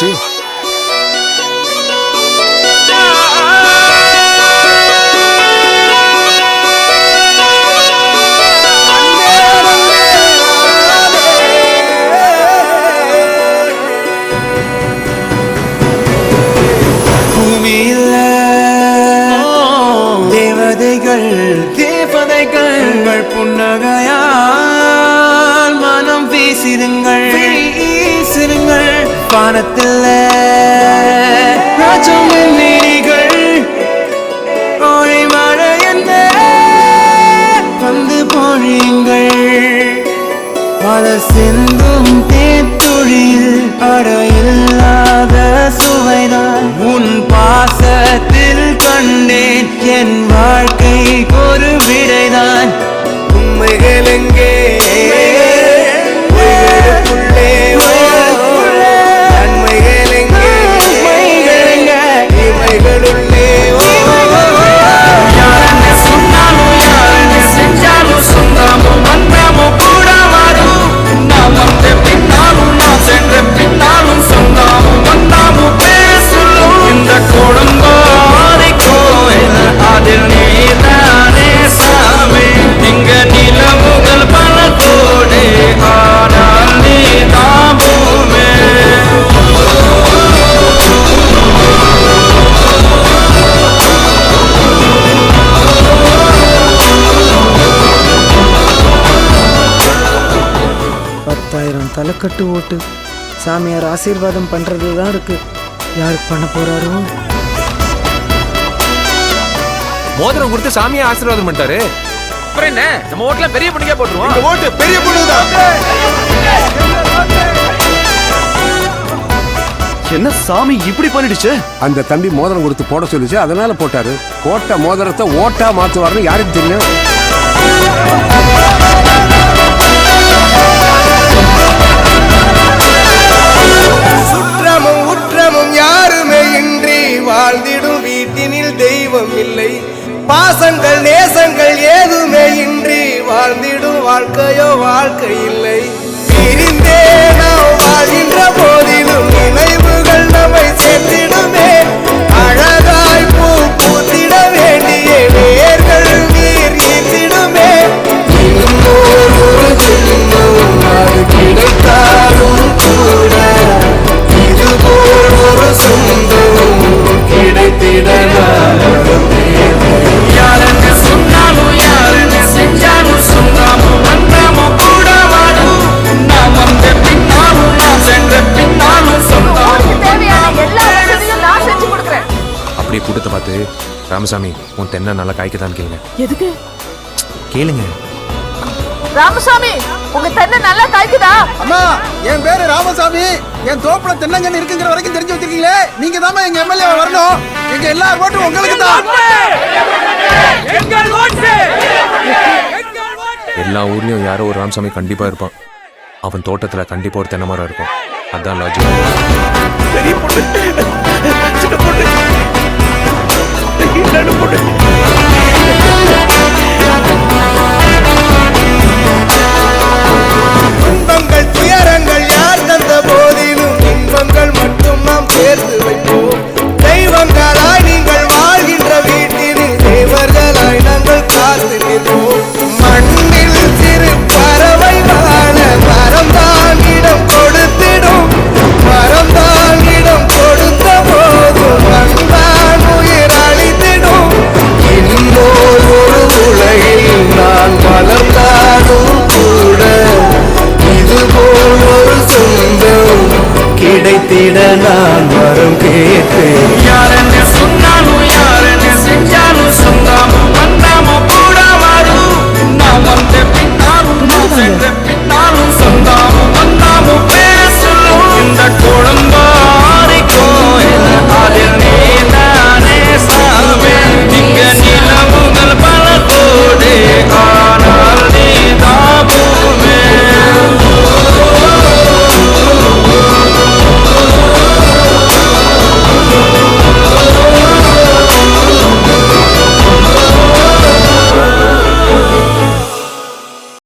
என்னாச்சு? பூமியில் தேவதைகள் புன்னகையால் மனம் வீசிடுங்கள் வானத்தில் ராஜமின்னிகள் கோழி மழை என்ன வந்து பொழியுங்கள் பல சிந்தும் தேத்துழியில் அடையில்லாத சுவைதான் உன் பாசத்தில் கண்டேன் என் வாழ்க்கை ஒரு விடைதான் உண்மைகள் எங்கே நன்மைகள் எங்கே இமைகளுள்ளே யாருன்னு சொன்னாலும் யாருன்னு செஞ்சாலும் சொந்தாமும் வந்தாமும் கூட வரும் நாம் வந்த பின்னாலும் நாம் சென்ற பின்னாலும் சொந்தாமும் வந்தாமும் பேசும் இந்த குடும்பம் கோயில் அதில் நீதானே சாமி இங்க நிலவுகள் பல கோடி ஆனால் நீ தாபுமே தலைக்கட்டு ஓட்டு சாமியார் ஆசீர்வாதம் பண்றது தான் இருக்கு. யாருக்கு பண்ண போறாரோ? மோதிரம் கொடுத்து சாமியா ஆசீர்வாதம் பண்ணிட்டாரு. அப்புறம் என்ன, நம்ம ஓட்டுல பெரிய பொண்ணுக்கே போட்டுருவோம். இந்த ஓட்டு பெரிய பொண்ணுதான். என்ன சாமி இப்படி பண்ணிடுச்சு? அந்த தம்பி மோதிரம் கொடுத்து போட சொல்லிச்சு, அதனால போட்டாரு. போட்ட மோதிரத்தை ஓட்டா மாத்துவாருன்னு யாருக்கு தெரியும்? சுற்றமும் உற்றமும் யாருமே இன்றி வாழ்ந்திடும் வீட்டினில் தெய்வம் இல்லை. பாசங்கள் நேசங்கள் ஏதுமே இன்றி வாழ்ந்திடும் வாழ்க்கையோ வாழ்க்கை இல்லை. பிரிந்தே நாம் வாழ்கின்ற போதிலும் நினைவுகள் நம்மை சேர்த்திடுமே. அழகாய் பூ பூத்திட வேண்டிய வேர்கள் நீர் ஈர்த்திடுமே. அது கிடைத்தாலும் கூட இதுபோல் ஒரு சொந்தம் கிடைத்திட யாருன்னு சொன்னாலும் யாருன்னு செஞ்சாலும் சொந்தாமும் வந்தாமும் கூட வரும் நாம் வந்த பின்னாலும் நாம் சென்ற பின்னாலும் சொந்தாமும் அப்படியே கூட்டத்தை பார்த்து, ராமசாமி உன் தென்னை நல்லா காய்க்கதான் கேளுங்க. எதுக்கு கேளுங்க. ராமசாமி உங்க தென்னை நல்லா காய்க்குதா? அம்மா, என் பேரு ராமசாமி. என் தோப்புல தென்னங்கன்னு இருக்குங்கிற வரைக்கும் தெரிஞ்சு வச்சிருக்கீங்களே. நீங்க தான் எங்க எம்எல்ஏ வரணும். எங்க எல்லா ஓட்டும் உங்களுக்கு தான். எல்லா ஊர்லயும் யாரோ ஒரு ராமசாமி கண்டிப்பா இருப்பான். அவன் தோட்டத்துல கண்டிப்பா ஒரு தென்னை மரம் இருக்கும். அதான் லாஜிக். பெரிய பொண்ணு, சின்ன பொண்ணு, இல்லன்னு பொண்ணு. துன்பங்கள் துயரங்கள் யார் தந்த போதிலும் இன்பங்கள் மட்டும் நாம் சேர்த்து வைப்போம். தெய்வங்களாய் நீங்கள் வாழ்கின்ற வீட்டினில் தேவர்களாய் நாங்கள் காத்து நிற்போம். மண்ணில் சிறு பறவை வாழ மரம்தான் இடம் கொடுத்திடும். மரம்தான் இடம் கொடுத்த போதும் மண்தான் உயிர் அளித்திடும். இன்னொரு ஒரு உலகில் நான் வளர்ந்தாலும் கூட இதுபோல் ஒரு சொந்தம் கிடைத்திட நான் வரம் கேட்பேன்.